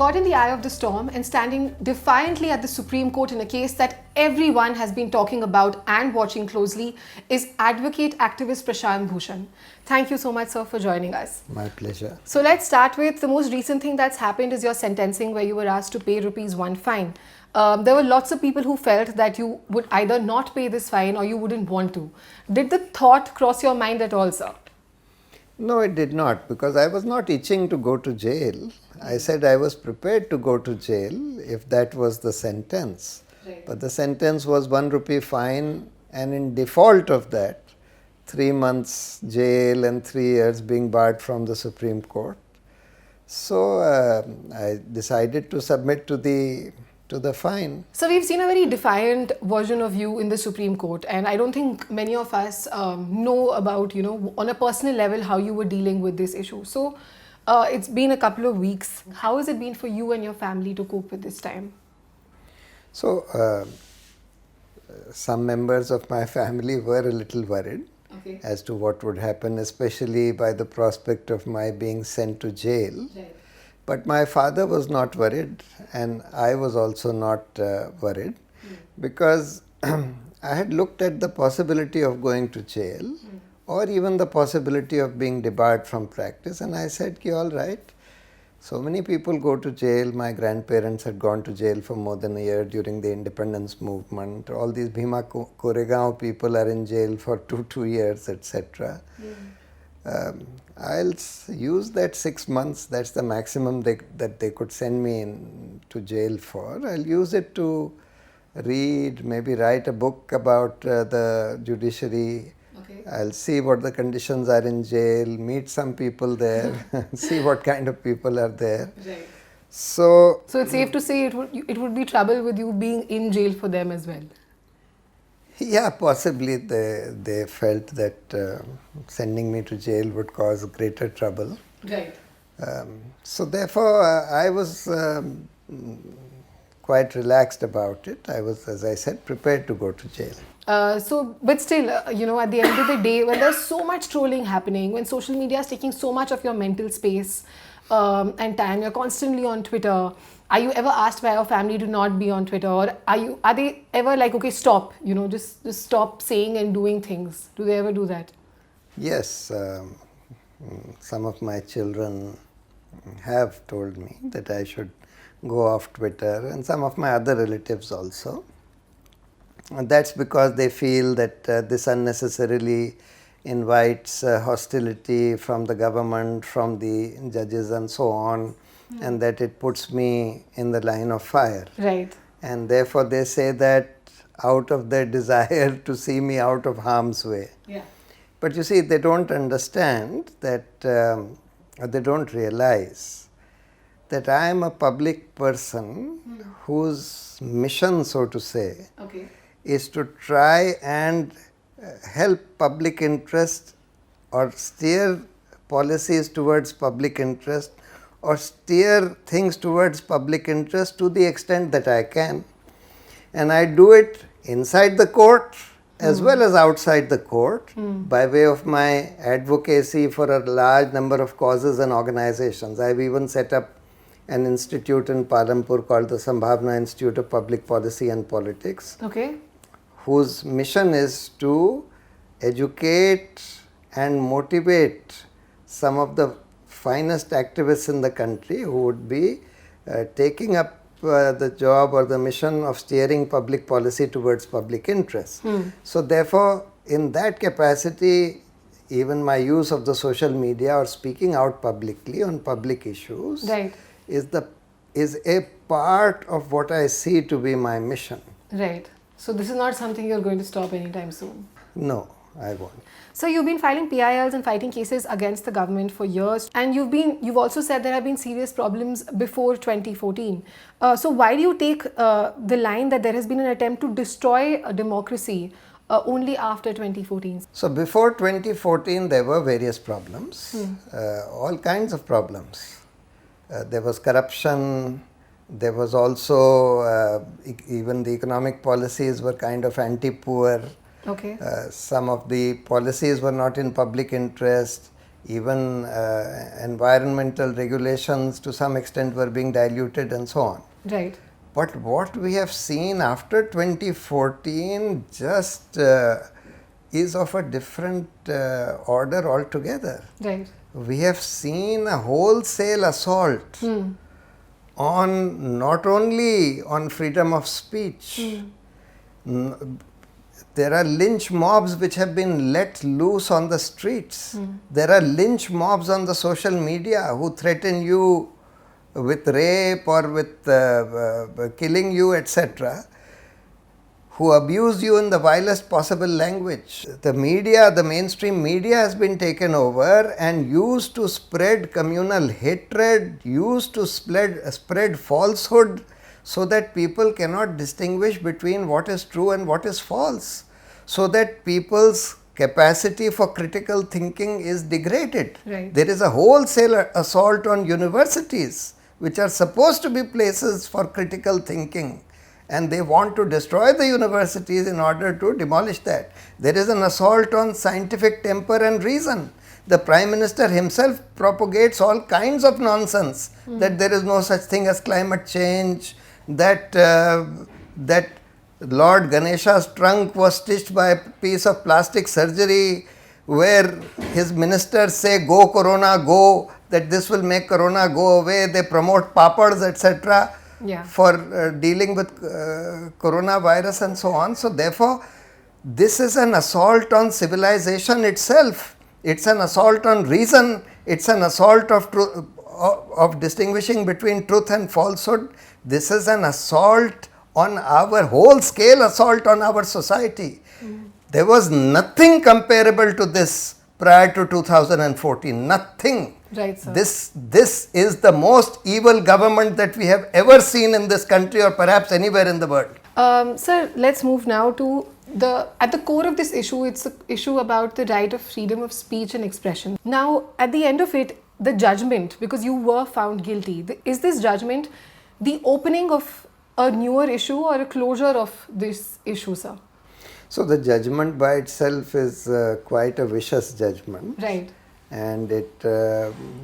caught in the eye of the storm and standing defiantly at the Supreme Court in a case that everyone has been talking about and watching closely is advocate activist Prashant Bhushan. Thank you so much, sir, for joining us. My pleasure. So let's start with the most recent thing that's happened is your sentencing, where you were asked to pay ₹1 fine. There were lots of people who felt that you would either not pay this fine or you wouldn't want to. Did the thought cross your mind at all, sir? No, it did not, because I was not itching to go to jail. I said I was prepared to go to jail if that was the sentence. Right. But the sentence was ₹1 fine, and in default of that, 3 months jail and 3 years being barred from the Supreme Court. So I decided to submit to the fine. So we've seen a very defiant version of you in the Supreme Court, and I don't think many of us know about, on a personal level, how you were dealing with this issue. So it's been a couple of weeks. How has it been for you and your family to cope with this time? So some members of my family were a little worried as to what would happen, especially by the prospect of my being sent to jail. Right. But my father was not worried, and I was also not worried, because I had looked at the possibility of going to jail or even the possibility of being debarred from practice, and I said, all right, so many people go to jail. My grandparents had gone to jail for more than a year during the independence movement. All these Bhima Koregaon people are in jail for two years, etc. I'll use that 6 months, that's the maximum that they could send me to jail for. I'll use it to read, maybe write a book about the judiciary. Okay. I'll see what the conditions are in jail, meet some people there, see what kind of people are there. Right. So it's safe to say it would be trouble with you being in jail for them as well. yeah, possibly they felt that sending me to jail would cause greater trouble. Right. So therefore, I was quite relaxed about it. I was, as I said, prepared to go to jail. But still, at the end of the day, when there's so much trolling happening, when social media is taking so much of your mental space and time, you're constantly on Twitter. Are you ever asked by your family to not be on Twitter, or are they ever like, okay, stop, just stop saying and doing things? Do they ever do that? Yes, some of my children have told me that I should go off Twitter, and some of my other relatives also. And that's because they feel that this unnecessarily invites hostility from the government, from the judges and so on, and that it puts me in the line of fire. Right. And therefore they say that out of their desire to see me out of harm's way. Yeah. But you see, they don't understand that, or they don't realize that I am a public person whose mission, so to say, Okay. is to try and help public interest, or steer policies towards public interest, or steer things towards public interest to the extent that I can. And I do it inside the court as well as outside the court by way of my advocacy for a large number of causes and organizations. I've even set up an institute in Palampur called the Sambhavna Institute of Public Policy and Politics, Okay. whose mission is to educate and motivate some of the finest activists in the country who would be taking up the job or the mission of steering public policy towards public interest. So therefore, in that capacity, even my use of the social media or speaking out publicly on public issues Right. is a part of what I see to be my mission. Right. So this is not something you're going to stop anytime soon. No, I won't. So you've been filing PILs and fighting cases against the government for years, and you've also said there have been serious problems before 2014. So why do you take the line that there has been an attempt to destroy a democracy only after 2014? So before 2014, there were various problems, all kinds of problems. There was corruption. There was also even the economic policies were kind of anti-poor. Okay. Some of the policies were not in public interest. even environmental regulations to some extent were being diluted and so on. Right. But what we have seen after 2014 just is of a different order altogether. Right. We have seen a wholesale assault on not only on freedom of speech. There are lynch mobs which have been let loose on the streets. There are lynch mobs on the social media who threaten you with rape or with killing you, etc., who abuse you in the vilest possible language. The media, the mainstream media has been taken over and used to spread communal hatred, used to spread falsehood, so that people cannot distinguish between what is true and what is false, so that people's capacity for critical thinking is degraded. Right. There is a wholesale assault on universities, which are supposed to be places for critical thinking, and they want to destroy the universities in order to demolish that. There is an assault on scientific temper and reason. The Prime Minister himself propagates all kinds of nonsense, that there is no such thing as climate change, that Lord Ganesha's trunk was stitched by a piece of plastic surgery, where his ministers say, "Go Corona, go," that this will make Corona go away. They promote papads, etc., for dealing with coronavirus and so on. So therefore, this is an assault on civilization itself. It's an assault on reason. It's an assault of distinguishing between truth and falsehood. This is an assault on our whole scale, assault on our society. There was nothing comparable to this prior to 2014. Nothing. Right, sir. This is the most evil government that we have ever seen in this country, or perhaps anywhere in the world. Sir, let's move now to at the core of this issue, it's an issue about the right of freedom of speech and expression. Now, at the end of it, the judgment, because you were found guilty, is this judgment the opening of a newer issue or a closure of this issue, sir? So the judgment by itself is quite a vicious judgment. Right. And it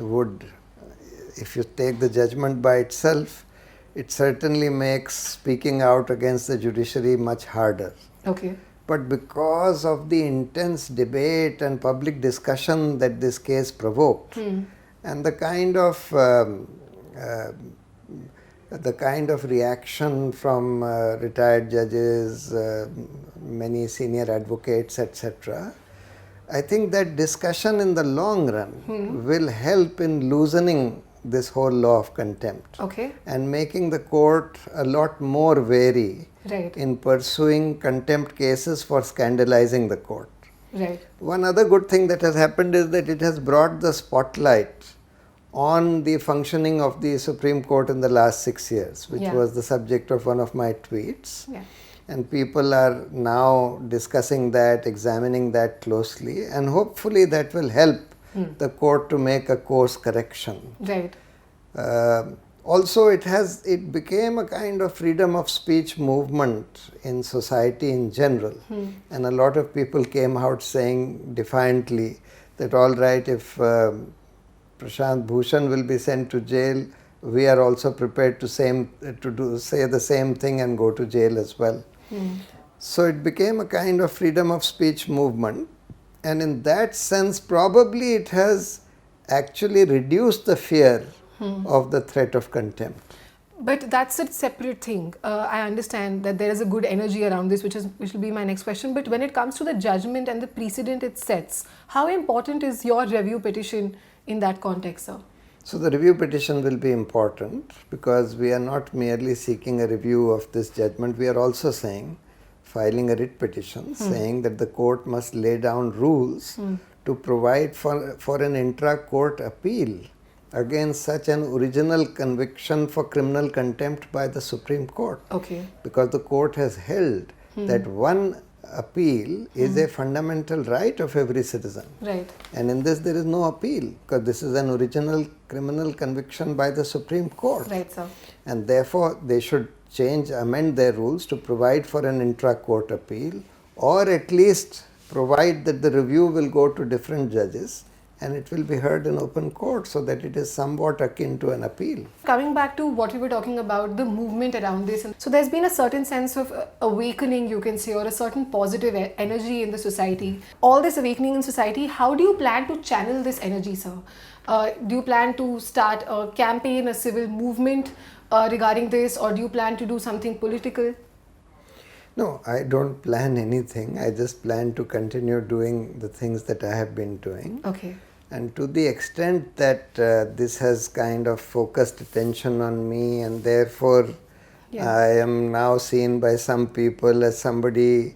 would, if you take the judgment by itself, it certainly makes speaking out against the judiciary much harder. Okay. But because of the intense debate and public discussion that this case provoked, and the kind of reaction from retired judges, many senior advocates, etc., I think that discussion in the long run will help in loosening this whole law of contempt, Okay. and making the court a lot more wary Right. in pursuing contempt cases for scandalizing the court. Right. One other good thing that has happened is that it has brought the spotlight on the functioning of the Supreme Court in the last 6 years, which was the subject of one of my tweets. Yeah. And people are now discussing that, examining that closely, and hopefully that will help the court to make a course correction. Right. Also, it became a kind of freedom of speech movement in society in general, and a lot of people came out saying defiantly that, all right, if Prashant Bhushan will be sent to jail, we are also prepared to say the same thing and go to jail as well. So it became a kind of freedom of speech movement, and in that sense probably it has actually reduced the fear of the threat of contempt. But that's a separate thing. I understand that there is a good energy around this, which will be my next question. But when it comes to the judgment and the precedent it sets, how important is your review petition in that context, sir? So the review petition will be important, because we are not merely seeking a review of this judgment, we are also filing a writ petition saying that the court must lay down rules to provide for an intra-court appeal against such an original conviction for criminal contempt by the Supreme Court. Okay. Because the court has held that one appeal is a fundamental right of every citizen. Right. And in this there is no appeal, because this is an original criminal conviction by the Supreme Court. Right, sir. And therefore they should amend their rules to provide for an intra-court appeal, or at least provide that the review will go to different judges, and it will be heard in open court, so that it is somewhat akin to an appeal. Coming back to what we were talking about, the movement around this, so there's been a certain sense of awakening, you can say, or a certain positive energy in the society. All this awakening in society, how do you plan to channel this energy, sir? Do you plan to start a campaign, a civil movement regarding this, or do you plan to do something political? No, I don't plan anything. I just plan to continue doing the things that I have been doing. Okay. And to the extent that this has kind of focused attention on me, and therefore I am now seen by some people as somebody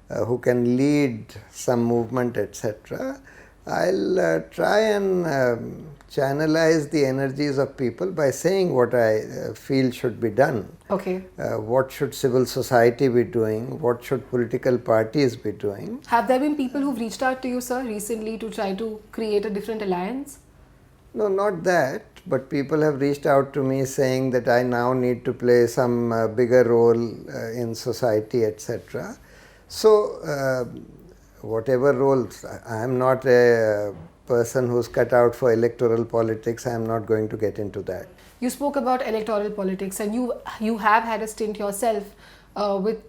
who can lead some movement, etc. I'll try and channelize the energies of people by saying what I feel should be done. Okay. What should civil society be doing? What should political parties be doing? Have there been people who've reached out to you, sir, recently to try to create a different alliance? No, not that, but people have reached out to me saying that I now need to play some bigger role in society, etc. So, whatever roles, I am not a person who's cut out for electoral politics. I am not going to get into that. You spoke about electoral politics, and you have had a stint yourself with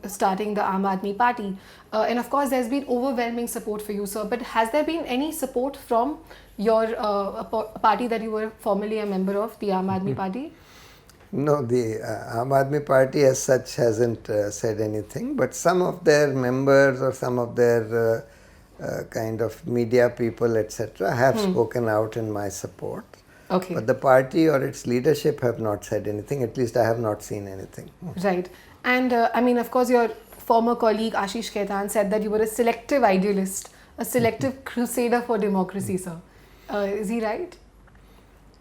starting the Aam Aadmi Party, and of course there's been overwhelming support for you, sir. But has there been any support from your party that you were formerly a member of, the Aam Aadmi Party? No, the Aam Aadmi Party as such hasn't said anything, but some of their members or some of their kind of media people, etc., have spoken out in my support. Okay. But the party or its leadership have not said anything. At least I have not seen anything. Right. And I mean, of course, your former colleague Ashish Khaitan said that you were a selective idealist, a selective crusader for democracy, sir. Is he right?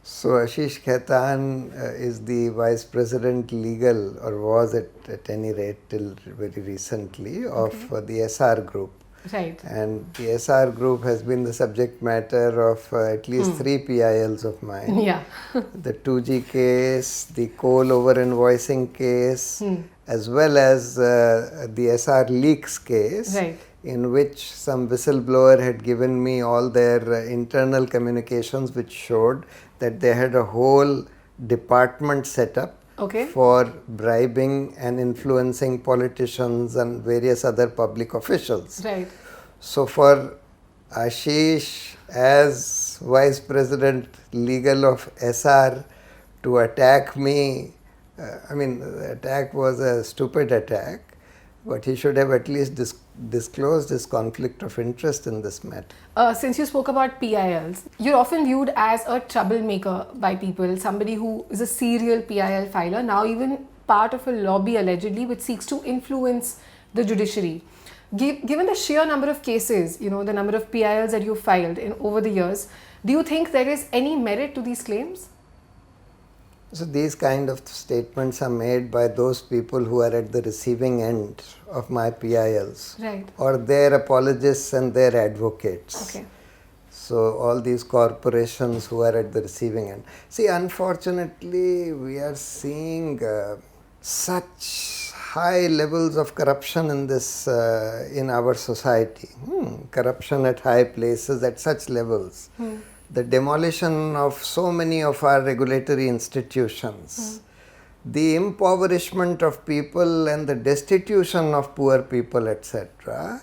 So Ashish Khaitan is the Vice President Legal, or was at any rate till very recently, of the SR Group. Right. And the SR Group has been the subject matter of at least 3 PILs of mine. Yeah. The 2G case, the coal over invoicing case, as well as the SR leaks case, Right. in which some whistleblower had given me all their internal communications, which showed that they had a whole department set up for bribing and influencing politicians and various other public officials. Right. So for Ashish as Vice President Legal of SR to attack me, I mean, the attack was a stupid attack, but he should have at least disclosed his conflict of interest in this matter. Since you spoke about PILs, you're often viewed as a troublemaker by people, somebody who is a serial PIL filer, now even part of a lobby allegedly which seeks to influence the judiciary. Given the sheer number of cases, the number of PILs that you've filed over the years, do you think there is any merit to these claims? So these kind of statements are made by those people who are at the receiving end of my PILs, right, or their apologists and their advocates. Okay. So all these corporations who are at the receiving end. See, unfortunately, we are seeing such high levels of corruption in this in our society. Corruption at high places at such levels. The demolition of so many of our regulatory institutions, the impoverishment of people and the destitution of poor people, etc.,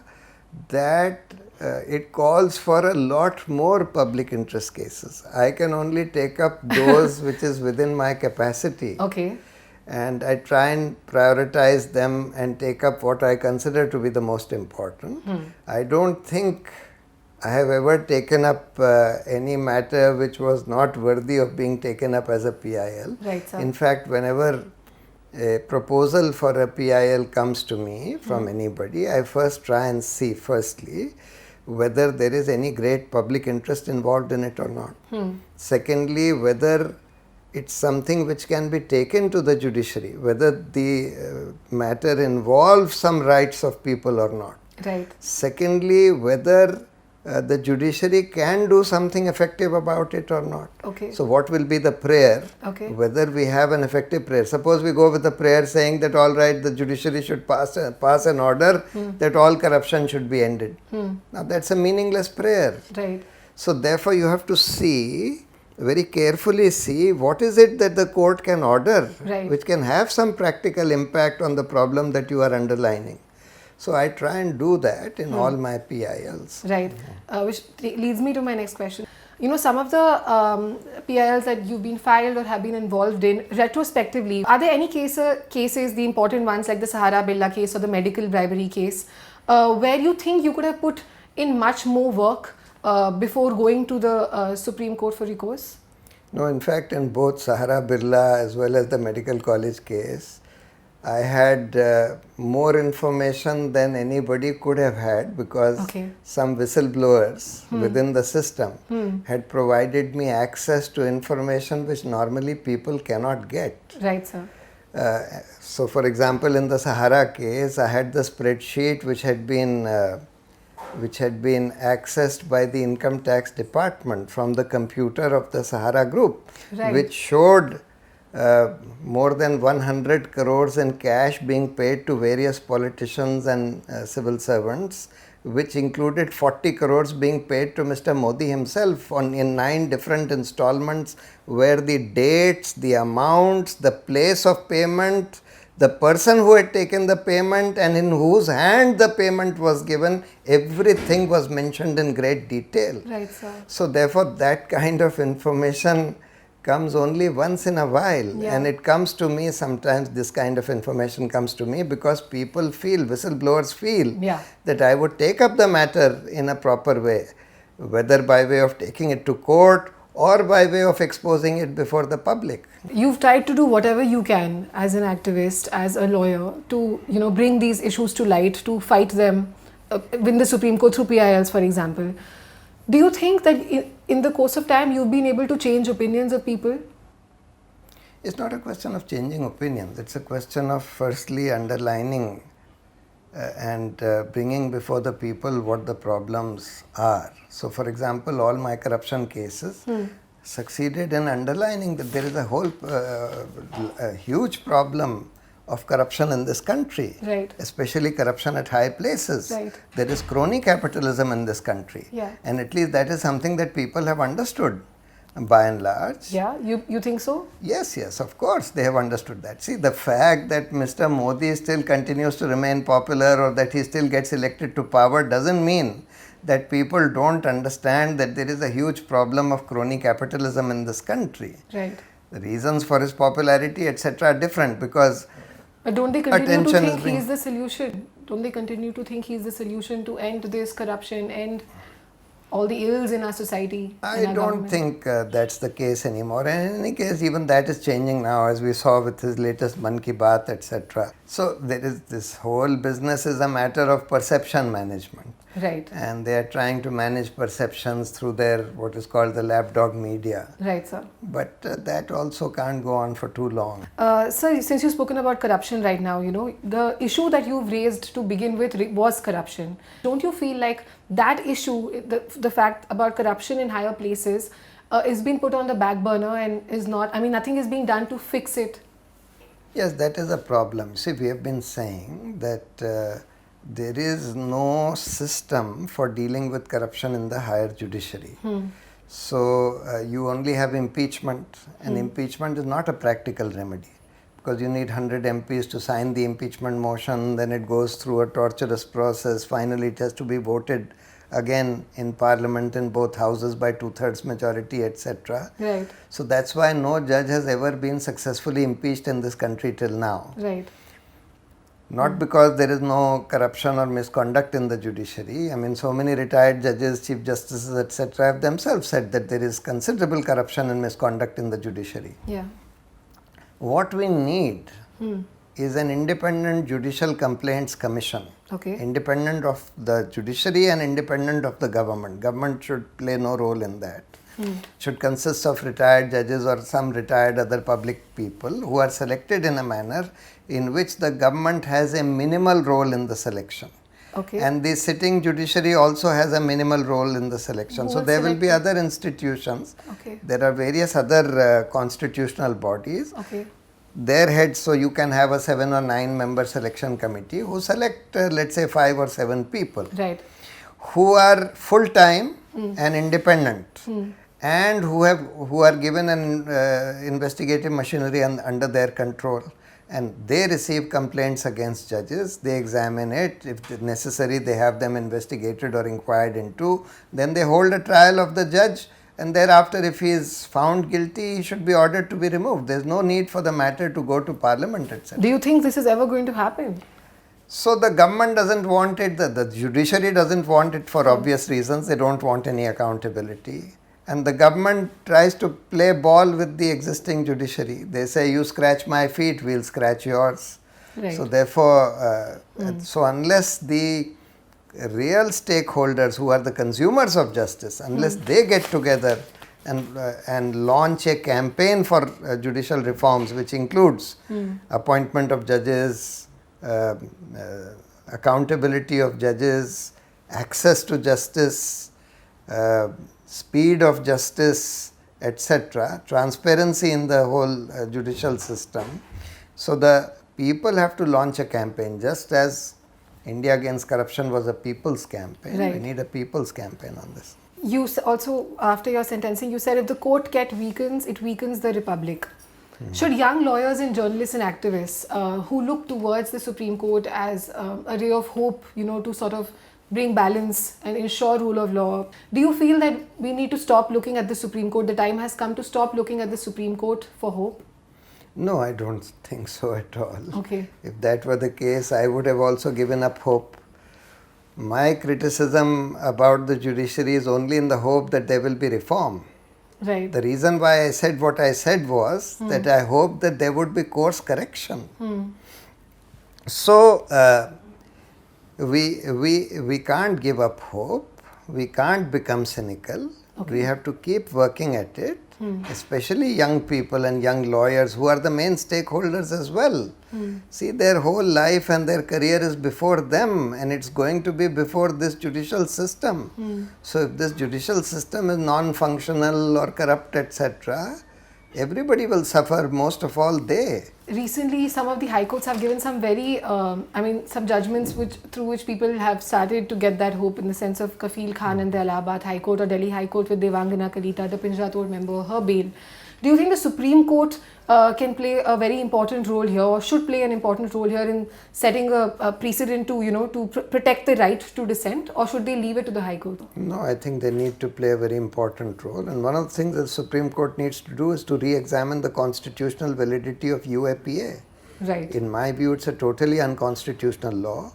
that it calls for a lot more public interest cases. I can only take up those which is within my capacity. Okay. And I try and prioritize them and take up what I consider to be the most important. I don't think I have ever taken up any matter which was not worthy of being taken up as a PIL. Right, sir. In fact, whenever a proposal for a PIL comes to me from anybody, I first try and see firstly whether there is any great public interest involved in it or not. Secondly, whether it's something which can be taken to the judiciary, whether the matter involves some rights of people or not. Right. Secondly, whether the judiciary can do something effective about it or not. Okay. So what will be the prayer? Okay. Whether we have an effective prayer. Suppose we go with a prayer saying that all right, the judiciary should pass an order that all corruption should be ended. Now that's a meaningless prayer. Right. So therefore you have to see, very carefully see, what is it that the court can order, Right. which can have some practical impact on the problem that you are underlining. So I try and do that in all my PILs. Right. Which leads me to my next question. You know, some of the PILs that you've been filed or have been involved in retrospectively, are there any cases, the important ones like the Sahara Birla case or the medical bribery case, where you think you could have put in much more work before going to the Supreme Court for recourse? No, in fact, in both Sahara Birla as well as the medical college case, I had more information than anybody could have had, because Okay. some whistleblowers within the system had provided me access to information which normally people cannot get. Right, sir. So, for example, in the Sahara case, I had the spreadsheet which had been accessed by the income tax department from the computer of the Sahara group, Right. which showed more than 100 crores in cash being paid to various politicians and civil servants, which included 40 crores being paid to Mr. Modi himself in 9 different installments, where the dates, the amounts, the place of payment, the person who had taken the payment and in whose hand the payment was given, everything was mentioned in great detail. Right, sir. So therefore that kind of information comes only once in a while, Yeah. and it comes to me sometimes. This kind of information comes to me because people feel, whistleblowers feel, Yeah. that I would take up the matter in a proper way, whether by way of taking it to court or by way of exposing it before the public. You've tried to do whatever you can as an activist, as a lawyer, to bring these issues to light, to fight them, win the Supreme Court through PILs, for example. Do you think that in the course of time you've been able to change opinions of people? It's not a question of changing opinions. It's a question of firstly underlining and bringing before the people what the problems are. So, for example, all my corruption cases succeeded in underlining that there is a whole a huge problem of corruption in this country, Right. especially corruption at high places. Right. There is crony capitalism in this country, Yeah. and at least that is something that people have understood by and large. Yeah, you think so? Yes, yes, of course, they have understood that. See, the fact that Mr. Modi still continues to remain popular or that he still gets elected to power doesn't mean that people don't understand that there is a huge problem of crony capitalism in this country. Right. The reasons for his popularity, etc., are different, because But don't they continue to attention is think being- he's the solution? Don't they continue to think he's the solution to end this corruption, end all the ills in our society? I in our don't government? think that's the case anymore. And in any case, even that is changing now, as we saw with his latest Man Ki Baat, etc. So there is this whole business is a matter of perception management. Right. And they are trying to manage perceptions through their what is called the lapdog media. Right, sir. But that also can't go on for too long. Sir, since you've spoken about corruption right now, the issue that you've raised to begin with was corruption. Don't you feel like that issue, the fact about corruption in higher places, is being put on the back burner and is not, nothing is being done to fix it? Yes, that is a problem. See, we have been saying that there is no system for dealing with corruption in the higher judiciary. So you only have impeachment, and impeachment is not a practical remedy, because you need 100 MPs to sign the impeachment motion, then it goes through a torturous process, finally it has to be voted again in parliament in both houses by 2/3 majority, etc. Right. So that's why no judge has ever been successfully impeached in this country till now. Right. Not because there is no corruption or misconduct in the judiciary. So many retired judges, chief justices, etc. have themselves said that there is considerable corruption and misconduct in the judiciary. Yeah. What we need is an independent judicial complaints commission. Okay. Independent of the judiciary and independent of the government. Government should play no role in that. Should consist of retired judges or some retired other public people who are selected in a manner in which the government has a minimal role in the selection. Okay. And the sitting judiciary also has a minimal role in the selection. Who So was there will be selected? other institutions. Okay. There are various other constitutional bodies. Okay. Their heads, so you can have a 7 or 9 member selection committee who select let's say 5 or 7 people Right. who are full time and independent, and who are given an investigative machinery under their control, and they receive complaints against judges, they examine it, if necessary they have them investigated or inquired into, then they hold a trial of the judge, and thereafter if he is found guilty, he should be ordered to be removed. There is no need for the matter to go to parliament, etc. Do you think this is ever going to happen? So the government doesn't want it, the judiciary doesn't want it for obvious reasons. They don't want any accountability. And the government tries to play ball with the existing judiciary. They say, you scratch my feet, we'll scratch yours. Right. So therefore, so unless the real stakeholders who are the consumers of justice, unless they get together and launch a campaign for judicial reforms, which includes appointment of judges, accountability of judges, access to justice, speed of justice, etc., transparency in the whole judicial system. So the people have to launch a campaign, just as India Against Corruption was a people's campaign. Right. We need a people's campaign on this. You also, after your sentencing, you said if the court weakens, it weakens the republic. Should young lawyers and journalists and activists who look towards the Supreme Court as a ray of hope, to sort of bring balance and ensure rule of law, do you feel that we need to stop looking at the Supreme Court? The time has come to stop looking at the Supreme Court for hope? No, I don't think so at all. Okay. If that were the case, I would have also given up hope. My criticism about the judiciary is only in the hope that there will be reform. Right. The reason why I said what I said was that I hope that there would be course correction. So, we can't give up hope, we can't become cynical, we have to keep working at it, especially young people and young lawyers who are the main stakeholders as well. See, their whole life and their career is before them, and it's going to be before this judicial system. So if this judicial system is non-functional or corrupt, etc., everybody will suffer, most of all they. Recently, some of the high courts have given some very, some judgments through which people have started to get that hope, in the sense of Kafil Khan and the Allahabad High Court or Delhi High Court with Devangana Kalita, the Pinjra Tod member, her bail. Do you think the Supreme Court can play a very important role here, or should play an important role here in setting a precedent to protect the right to dissent, or should they leave it to the High Court? No, I think they need to play a very important role, and one of the things that the Supreme Court needs to do is to re-examine the constitutional validity of UAPA. Right. In my view, it's a totally unconstitutional law.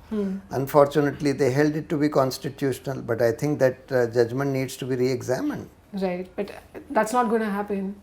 Unfortunately, they held it to be constitutional, but I think that judgment needs to be re-examined. Right, but that's not going to happen.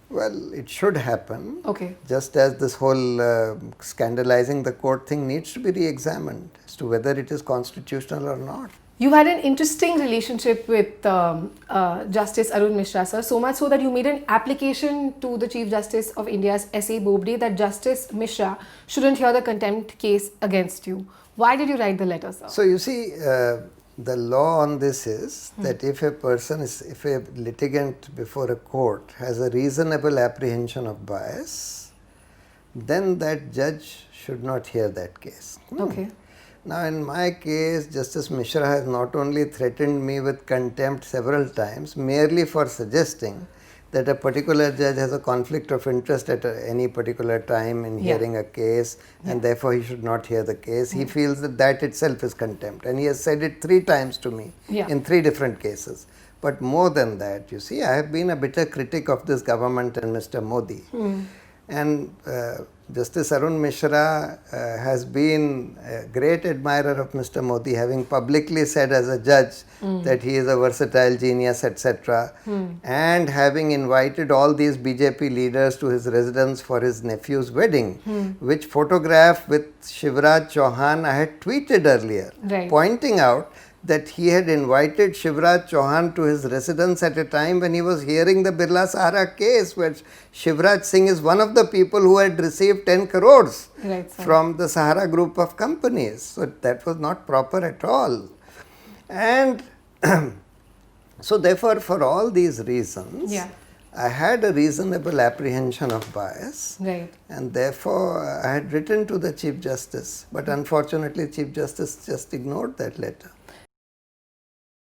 Well, it should happen. Okay. Just as this whole scandalizing the court thing needs to be re-examined as to whether it is constitutional or not. You had an interesting relationship with Justice Arun Mishra, sir, so much so that you made an application to the Chief Justice of India's S.A. Bobde that Justice Mishra shouldn't hear the contempt case against you. Why did you write the letter, sir? So you see, the law on this is that if a litigant before a court has a reasonable apprehension of bias, then that judge should not hear that case. Okay. Now in my case, Justice Mishra has not only threatened me with contempt several times, merely for suggesting that a particular judge has a conflict of interest at any particular time in hearing a case, and therefore he should not hear the case. He feels that that itself is contempt, and he has said it 3 times to me in 3 different cases. But more than that, you see, I have been a bitter critic of this government and Mr. Modi. And Justice Arun Mishra has been a great admirer of Mr. Modi, having publicly said as a judge that he is a versatile genius, etc. And having invited all these BJP leaders to his residence for his nephew's wedding, which photograph with Shivraj Chauhan I had tweeted earlier, pointing out that he had invited Shivraj Chauhan to his residence at a time when he was hearing the Birla Sahara case, where Shivraj Singh is one of the people who had received 10 crores from the Sahara group of companies. So that was not proper at all. And so therefore, for all these reasons, I had a reasonable apprehension of bias, and therefore I had written to the Chief Justice, but unfortunately Chief Justice just ignored that letter.